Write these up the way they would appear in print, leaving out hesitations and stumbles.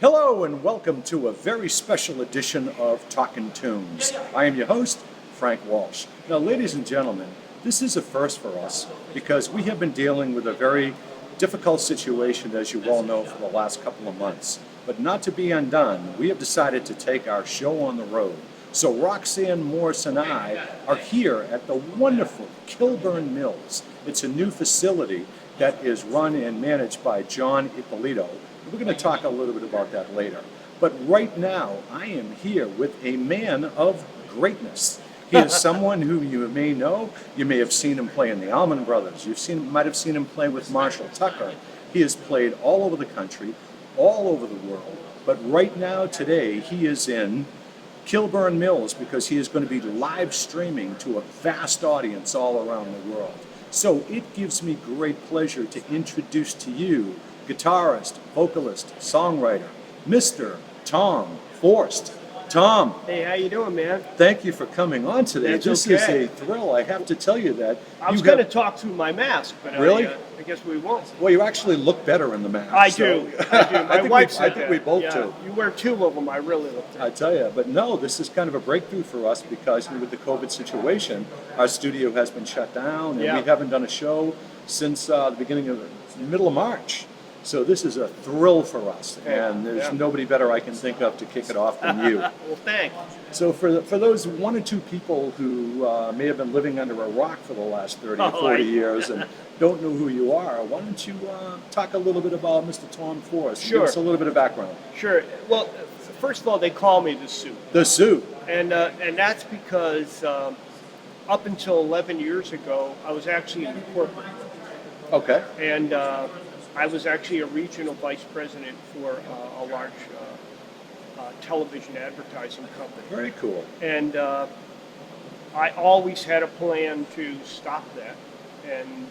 Hello and welcome to a very special edition of Talkin' Tunes. I am your host, Frank Walsh. Now, ladies and gentlemen, this is a first for us because we have been dealing with a very difficult situation, as you all know, for the last couple of months. But not to be undone, we have decided to take our show on the road. So Roxanne Morse and I are here at the wonderful Kilburn Mills. It's a new facility that is run and managed by John Ippolito. We're going to talk a little bit about that later. But right now, I am here with a man of greatness. He is someone who you may know. You may have seen him play in the Allman Brothers. Might have seen him play with Marshall Tucker. He has played all over the country, all over the world. But right now, today, he is in Kilburn Mills because he is going to be live streaming to a vast audience all around the world. So it gives me great pleasure to introduce to you guitarist, vocalist, songwriter, Mr. Tom Forst. Tom. Hey, how you doing, man? Thank you for coming on today. That's this okay. is a thrill. I have to tell you that. I was going to talk through my mask, but Really? I guess we won't. Well, you actually look better in the mask. I so- do. I do. My wife said I think that. we both Yeah, do. You wear two of them, I really look I good. tell you, but no, this is kind of a breakthrough for us because with the COVID situation, our studio has been shut down and Yeah. we haven't done a show since the beginning of the middle of March. So this is a thrill for us, and there's Yeah. nobody better I can think of to kick it off than you. Well, thanks. So for those one or two people who may have been living under a rock for the last 30 or Oh, 40 I- years and don't know who you are, why don't you talk a little bit about Mr. Tom Forst? Give Sure. us a little bit of background. Sure. Well, first of all, they call me the Suit, The suit. and that's because up until 11 years ago, I was actually in the corporate world. Okay. And I was actually a regional vice president for a large television advertising company. Very cool. And I always had a plan to stop that and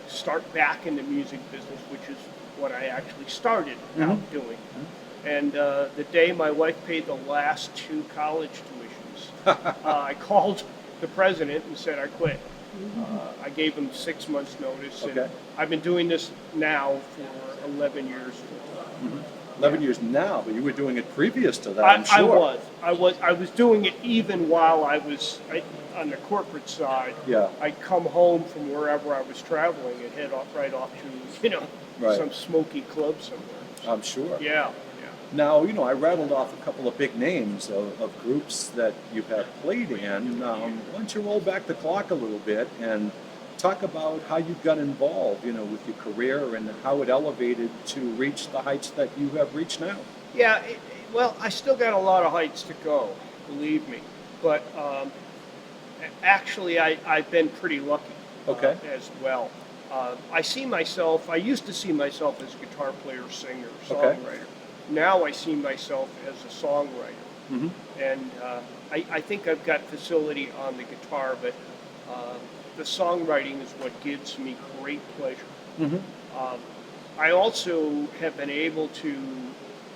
start back in the music business, which is what I actually started out doing. And the day my wife paid the last two college tuitions, I called the president and said I quit. I gave him 6 months notice, and Okay. I've been doing this now for 11 years. 11 years now, but you were doing it previous to that, I'm I sure. I was doing it even while I was on the corporate side. Yeah. I'd come home from wherever I was traveling and head off right off to, Right. some smoky club somewhere. I'm sure. Yeah. Now, I rattled off a couple of big names of groups that you have played in. Why don't you roll back the clock a little bit and talk about how you got involved, with your career and how it elevated to reach the heights that you have reached now. Yeah, well, I still got a lot of heights to go, believe me. But actually, I've been pretty lucky Okay. as well. I used to see myself as a guitar player, singer, Okay. songwriter. Now I see myself as a songwriter. Mm-hmm. And I think I've got facility on the guitar, but the songwriting is what gives me great pleasure. Mm-hmm. I also have been able to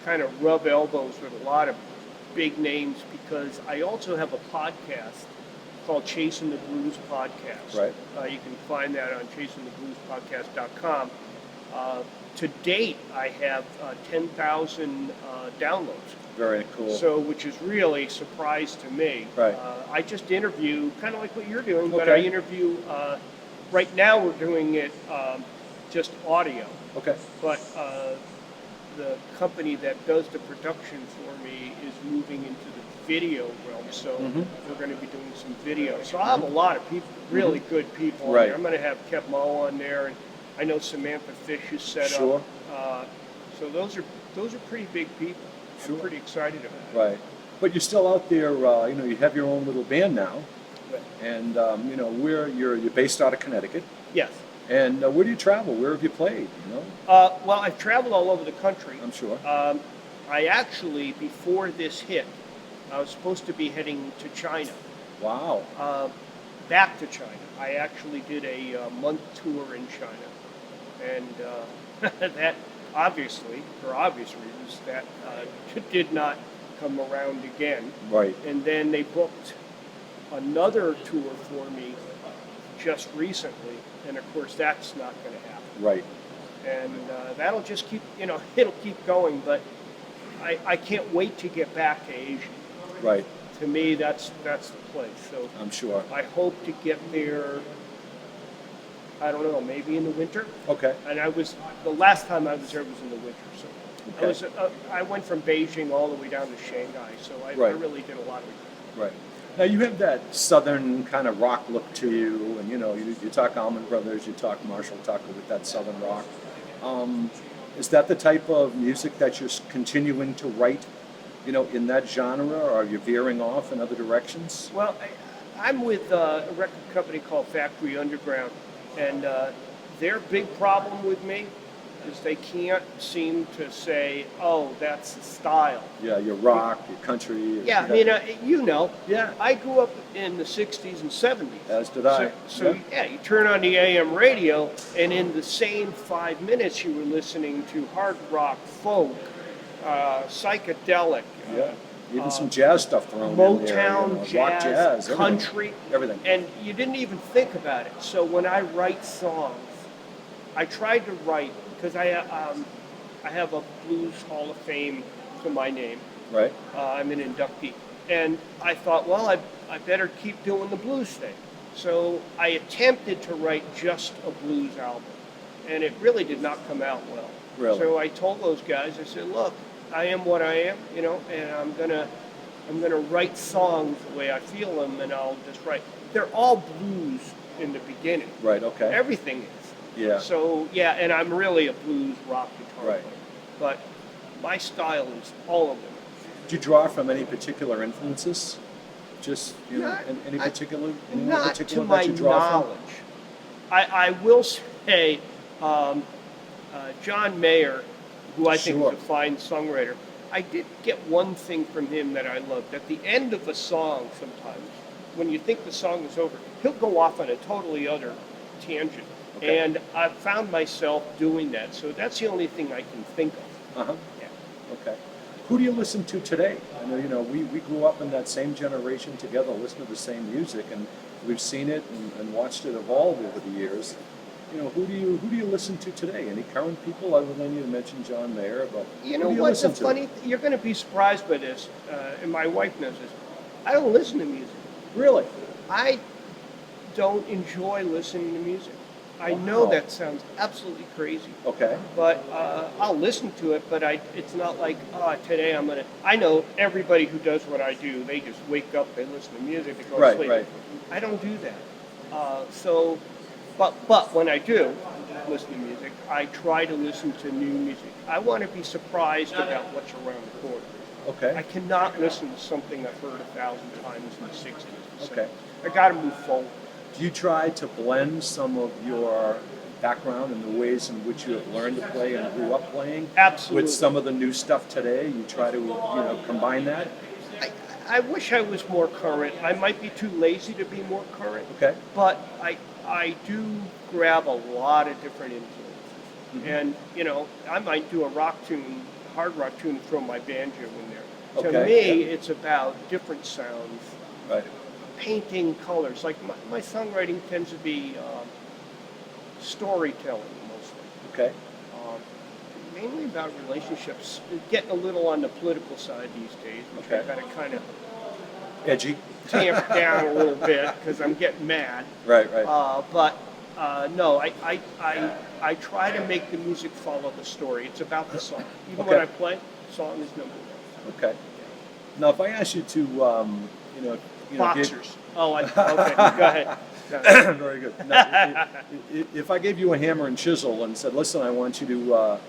kind of rub elbows with a lot of big names because I also have a podcast called Chasing the Blues Podcast. Right. You can find that on chasingthebluespodcast.com. To date, I have 10,000 downloads. Very cool. So, which is really a surprise to me. Right. I just interview, kind of like what you're doing, but Okay. I interview, right now we're doing it just audio, Okay. but the company that does the production for me is moving into the video realm, so we're going to be doing some video. So I have a lot of people, really good people on Right. there. I'm going to have Kev Moe on there, and I know Samantha Fish is set Sure. up. So those are pretty big people. Sure. I'm pretty excited about it. Right. But you're still out there, you have your own little band now, But, and, you're based out of Connecticut. yes. And where do you travel? Where have you played, Well, I've traveled all over the country. I'm sure. I actually, before this hit, I was supposed to be heading to China, Wow. back to China. I actually did a month tour in China, and that obviously, for obvious reasons, that did not come around again. Right. And then they booked another tour for me just recently, and of course that's not going to happen. Right. and that'll just keep, it'll keep going. But I can't wait to get back to Asia. Right. To me, that's the place. So I'm sure. I hope to get there. I don't know, maybe in the winter. Okay. And the last time I was there was in the winter. So Okay. I went from Beijing all the way down to Shanghai. So I Right. really did a lot of it. Right. Now you have that southern kind of rock look to you, and you talk Allman Brothers, you talk Marshall Tucker with that southern rock. Is that the type of music that you're continuing to write, in that genre, or are you veering off in other directions? Well, I'm with a record company called Factory Underground, and their big problem with me is they can't seem to say, "Oh, that's the style." Yeah, your rock, your country. Yeah, I mean, Yeah. I grew up in the '60s and '70s. As did I. So you turn on the AM radio, and in the same 5 minutes, you were listening to hard rock, folk, psychedelic, Yeah. Even some jazz stuff thrown in there. Motown, Rock, jazz, everything. country, Everything. and you didn't even think about it. So when I write songs, I tried to write because I have a Blues Hall of Fame to my name. Right. I'm an inductee, and I thought, well, I better keep doing the blues thing. So I attempted to write just a blues album, and it really did not come out well. Really? So I told those guys, I said, look, I am what I am, and I'm gonna write songs the way I feel them, and I'll just write. They're all blues in the beginning. Right. Okay. Everything is. Yeah. So yeah, and I'm really a blues rock guitar Right. player, but my style is all of them. Do you draw from any particular influences? Just Not- any particular, Not to that my you draw knowledge. I will say, John Mayer, who I think Sure. is a fine songwriter, I did get one thing from him that I loved. At the end of a song, sometimes, when you think the song is over, he'll go off on a totally other tangent. Okay. And I've found myself doing that. So that's the only thing I can think of. Uh huh. Yeah. Okay. Who do you listen to today? I know, we grew up in that same generation together, listening to the same music, and we've seen it and watched it evolve over the years. Who do you listen to today? Any current people, other than you mentioned John Mayer? But You know who do what's listen a to? funny? You're going to be surprised by this, and my wife knows this. I don't listen to music. Really? I don't enjoy listening to music. I Wow. know that sounds absolutely crazy, Okay. but I'll listen to it. But it's not like today I'm gonna. I know everybody who does what I do. They just wake up, they listen to music, they go to Right, sleep. right. I don't do that. But when I do listen to music, I try to listen to new music. I want to be surprised about what's around the corner. Okay. I cannot listen to something I've heard 1,000 times in the '60s. and Okay. 70s. I got to move forward. Do you try to blend some of your background and the ways in which you have learned to play and grew up playing Absolutely. with some of the new stuff today? You try to combine that? I wish I was more current. I might be too lazy to be more current. Okay. But I do grab a lot of different influences. Mm-hmm. And, I might do a rock tune, hard rock tune, and throw my banjo in there. To Okay, me, yeah. it's about different sounds, Right. painting colors. Like my songwriting tends to be storytelling mostly. Okay. Mainly about relationships. Getting a little on the political side these days, which Okay. I got to kind of Edgy. tamp down a little bit because I'm getting mad. Right. Right. But no, I try to make the music follow the story. It's about the song. Even when Okay. I play, song is number one. Okay. Now, if I ask you to, Boxers. Okay, go ahead. Go ahead. very good. Now, if I gave you a hammer and chisel and said, "Listen, I want you to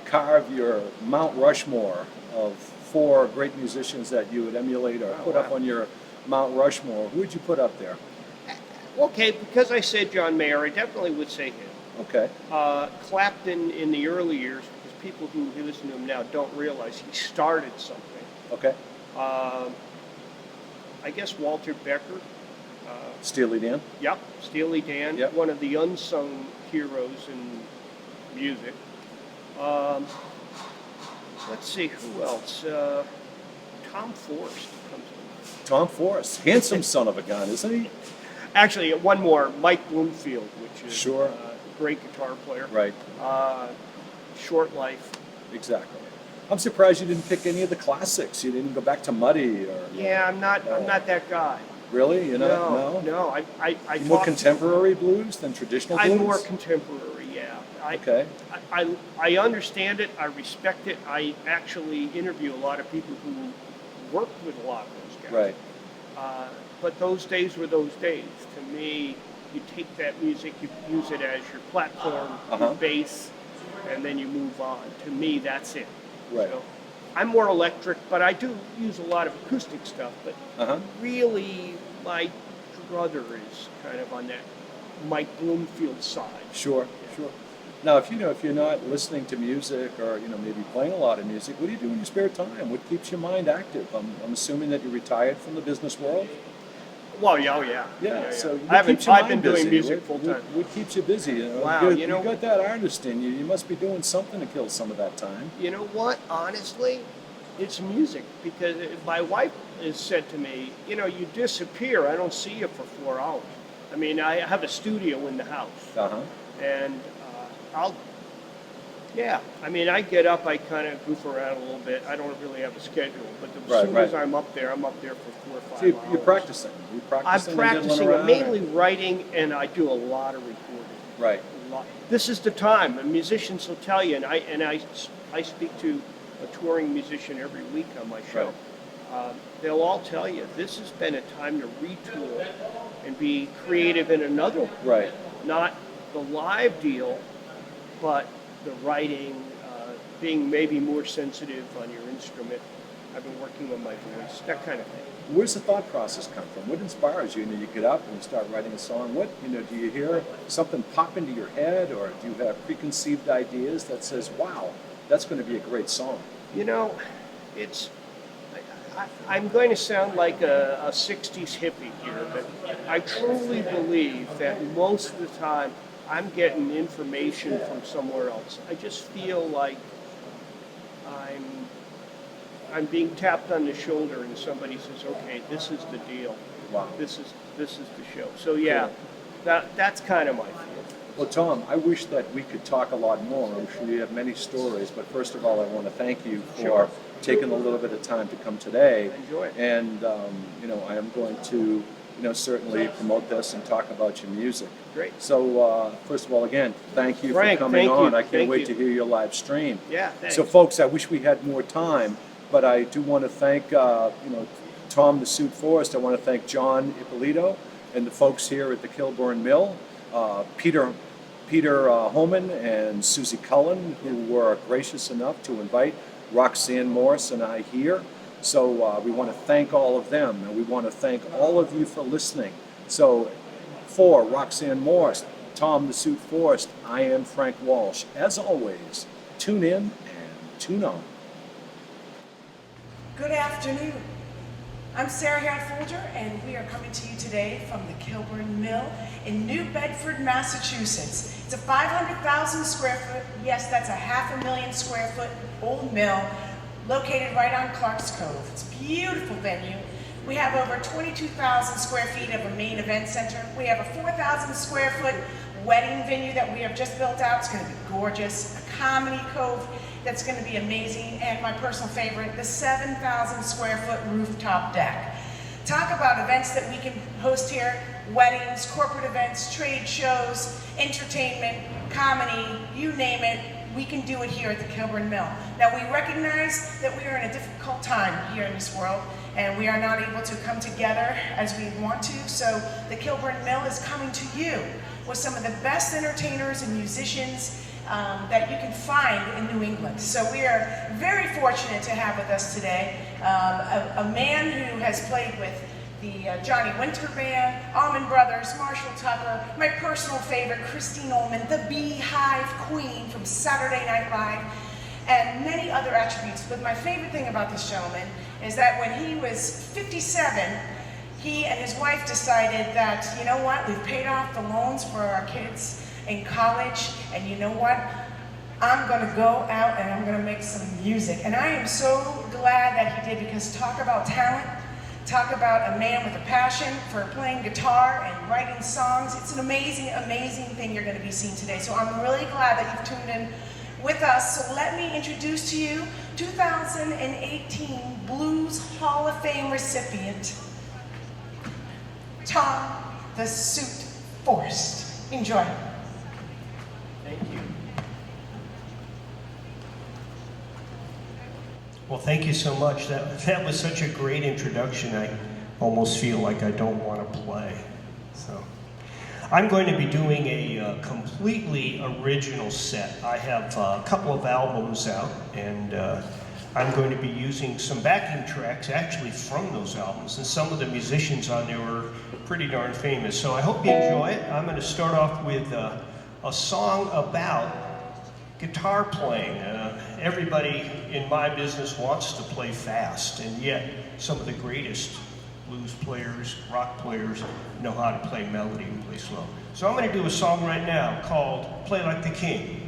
carve your Mount Rushmore of 4 great musicians that you would emulate or put up wow. on your Mount Rushmore," who would you put up there? Okay, because I said John Mayer, I definitely would say him. Okay. Clapton in the early years, because people who listen to him now don't realize he started something. Okay. I guess Walter Becker. Steely Dan. Yep, Steely Dan, Yep. one of the unsung heroes in music. Let's see, who else? Tom Forst comes in. Tom Forst, handsome son of a gun, isn't he? Actually, one more, Mike Bloomfield, which is Sure. great guitar player. Right. Short life. Exactly. I'm surprised you didn't pick any of the classics. You didn't go back to Muddy or. Yeah, I'm not that guy. Really? You know? No. I More contemporary blues than traditional blues? I'm more contemporary. Yeah. Okay. I understand it. I respect it. I actually interview a lot of people who worked with a lot of those guys. Right. But those days were those days. To me, you take that music, you use it as your platform, your base, and then you move on. To me, that's it. Right. So, I'm more electric, but I do use a lot of acoustic stuff. But really, my brother is kind of on that Mike Bloomfield side. Sure. Now, if you're not listening to music or maybe playing a lot of music, what do you do in your spare time? What keeps your mind active? I'm assuming that you're retired from the business world. Well, yeah. Yeah. So I've been doing music full time. What keeps you busy? Wow, you got that artist in you. You must be doing something to kill some of that time. You know what? Honestly, it's music, because my wife has said to me, you disappear. I don't see you for 4 hours. I mean, I have a studio in the house, and I get up, I kind of goof around a little bit. I don't really have a schedule, but as soon as I'm up there for 4 or 5 hours. You're practicing. I'm practicing. I'm mainly writing, and I do a lot of recording. Right. A lot. This is the time, and musicians will tell you, and I speak to a touring musician every week on my show. Right. They'll all tell you this has been a time to retool and be creative in another way. Right. Not the live deal, but the writing, being maybe more sensitive on your instrument. I've been working on my voice, that kind of thing. Where's the thought process come from? What inspires you? You get up and you start writing a song. What do you hear something pop into your head, or do you have preconceived ideas that says, "Wow, that's going to be a great song"? I'm going to sound like a 60s hippie here, but I truly believe that most of the time I'm getting information from somewhere else. I just feel like I'm being tapped on the shoulder and somebody says, "Okay, this is the deal. Wow. This is the show." So yeah, that's kind of my feel. Well, Tom, I wish that we could talk a lot more. I'm sure you have many stories, but first of all, I want to thank you for taking a little bit of time to come today. Enjoy it. And I am going to certainly promote this and talk about your music. Great. So first of all, again, thank you Frank, for coming thank on. you. I can't Thank wait you. to hear your live stream. Yeah, thanks. So folks, I wish we had more time, but I do want to thank Tom the Suit Forst. I want to thank John Ippolito and the folks here at the Kilburn Mill, Peter Homan and Susie Cullen, who were gracious enough to invite Roxanne Morse and I here. So we want to thank all of them, and we want to thank all of you for listening. So for Roxanne Morse, Tom the Suit Forst, I am Frank Walsh. As always, tune in and tune on. Good afternoon. I'm Sarah Hatfolger, and we are coming to you today from the Kilburn Mill in New Bedford, Massachusetts. It's a 500,000 square foot, yes, that's a 500,000 square foot old mill located right on Clark's Cove. It's a beautiful venue. We have over 22,000 square feet of a main event center. We have a 4,000 square foot wedding venue that we have just built out. It's going to be gorgeous. A comedy cove that's going to be amazing. And my personal favorite, the 7,000 square foot rooftop deck. Talk about events that we can host here: weddings, corporate events, trade shows, entertainment, comedy, you name it. We can do it here at the Kilburn Mill. Now, we recognize that we are in a difficult time here in this world, and we are not able to come together as we want to, so the Kilburn Mill is coming to you with some of the best entertainers and musicians that you can find in New England. So we are very fortunate to have with us today a man who has played with the Johnny Winter Band, Allman Brothers, Marshall Tucker, my personal favorite, Christine Ullman, the Beehive Queen from Saturday Night Live, and many other attributes. But my favorite thing about this gentleman is that when he was 57, he and his wife decided that, you know what, we've paid off the loans for our kids in college, and you know what, I'm going to go out and I'm going to make some music. And I am so glad that he did, because talk about talent. Talk about a man with a passion for playing guitar and writing songs. It's an amazing, amazing thing you're going to be seeing today. So I'm really glad that you've tuned in with us. So let me introduce to you 2018 Blues Hall of Fame recipient, Tom "The Suit" Forst. Enjoy. Thank you. Well, thank you so much. That was such a great introduction. I almost feel like I don't want to play. So, I'm going to be doing a completely original set. I have a couple of albums out, and I'm going to be using some backing tracks actually from those albums, and some of the musicians on there are pretty darn famous. So I hope you enjoy it. I'm going to start off with a song about guitar playing. Everybody in my business wants to play fast, and yet some of the greatest blues players, rock players, know how to play melody and play slow. So I'm going to do a song right now called Play Like the King.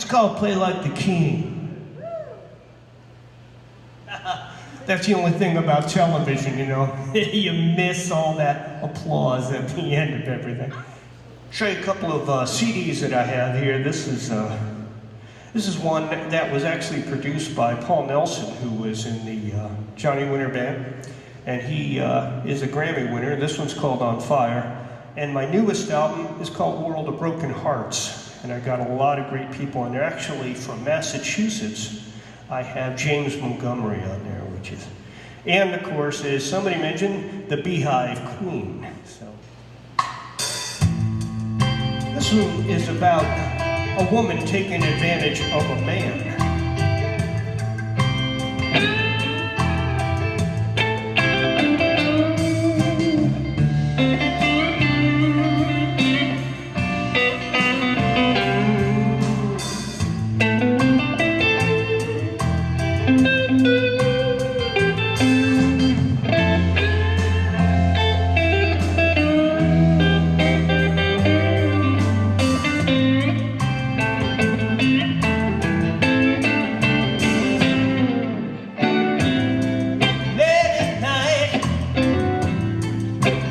called Play Like the King. That's the only thing about television, you know. You miss all that applause at the end of everything. Show you a couple of CDs that I have here. This is one that was actually produced by Paul Nelson, who was in the Johnny Winter Band, and he is a Grammy winner. This one's called On Fire, and my newest album is called World of Broken Hearts, and I got a lot of great people, and they're actually from Massachusetts. I have James Montgomery on there, which is, and of course, as somebody mentioned, the Beehive Queen. So this one is about a woman taking advantage of a man.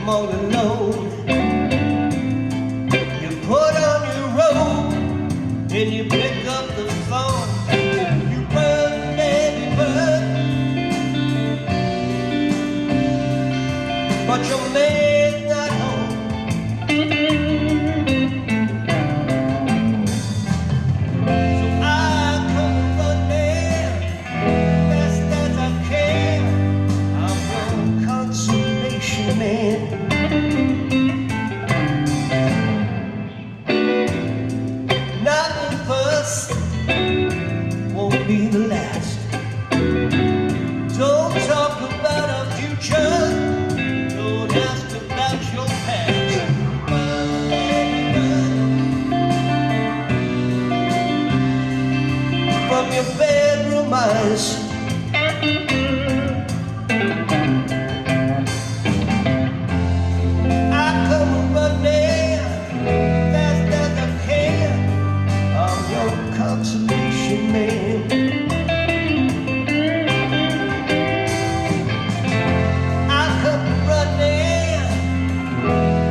All alone, you put on your robe and you pick up the phone. You run, baby, run, but your man's not home. So I come running fast as I can. I'm your consolation man. Won't be the last. Don't talk about our future. Don't ask about your past. From your bedroom eyes. I come running fast as I can. I'm your consolation man. I come running,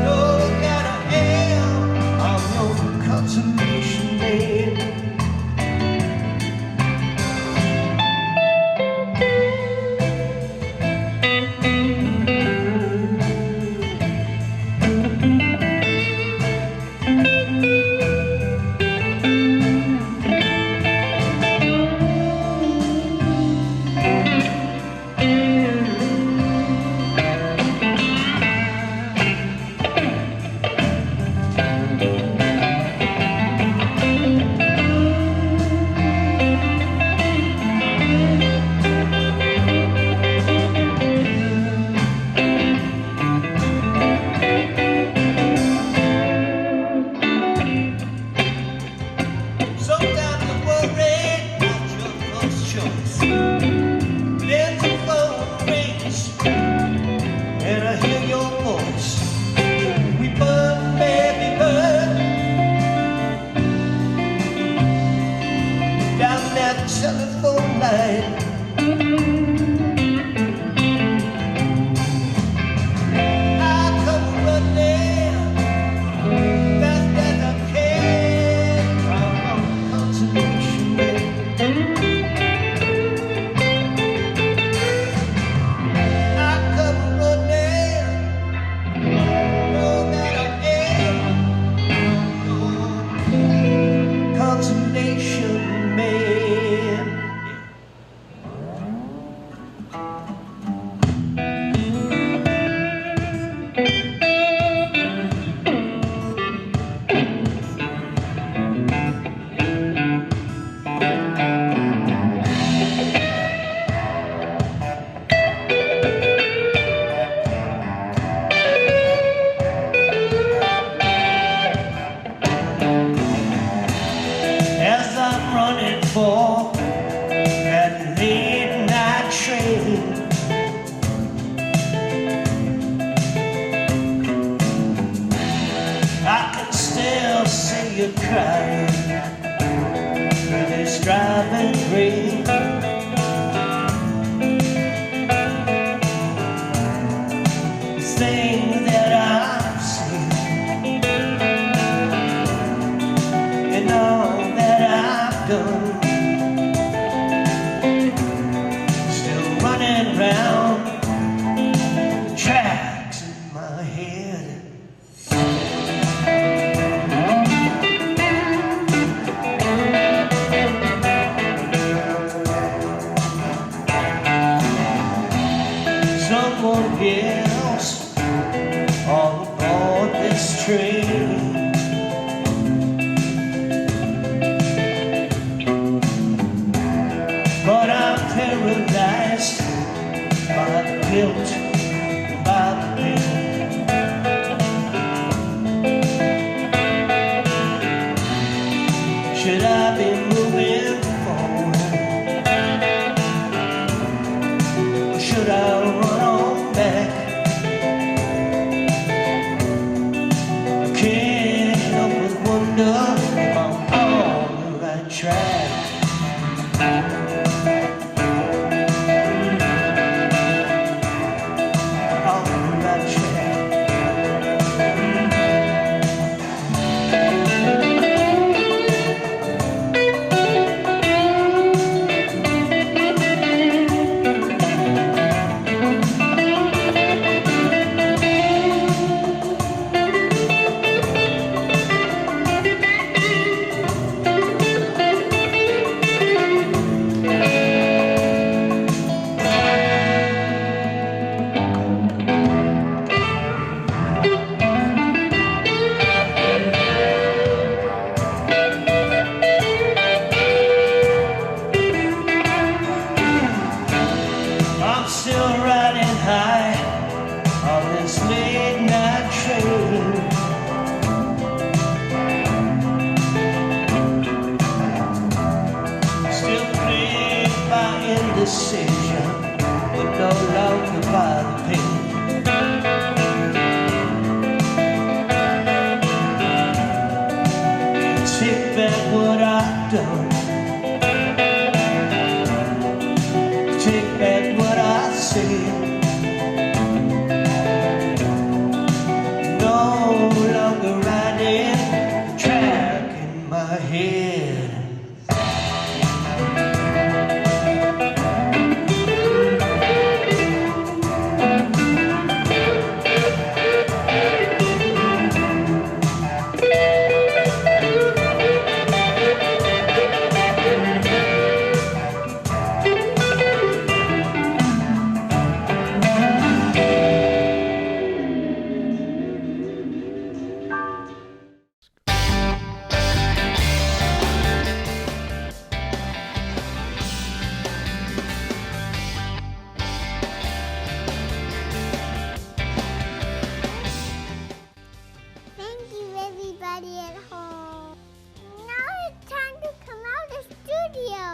no matter how. I'm your consolation man. Telephone line. I come running fast as I can. I'm on consolation man. I come running, no matter how. Consolation man. As I'm running for that midnight train, I can still see you crying diamond ring. Things that I've seen and all that I've done, still running round the tracks in my head. Someone else all aboard this train, but I'm paralyzed by the guilt, by the pain. Should I be moving forward, or should I run on back? Can't help but wonder if I'm on the right track. On the right track. I'm still riding high on this late night train. Still plagued by indecision, but no longer by the pain. Take back what I've done. Take back what I said. No longer riding the track in my head. Thank you, everybody at home. Now it's time to come out of the studio.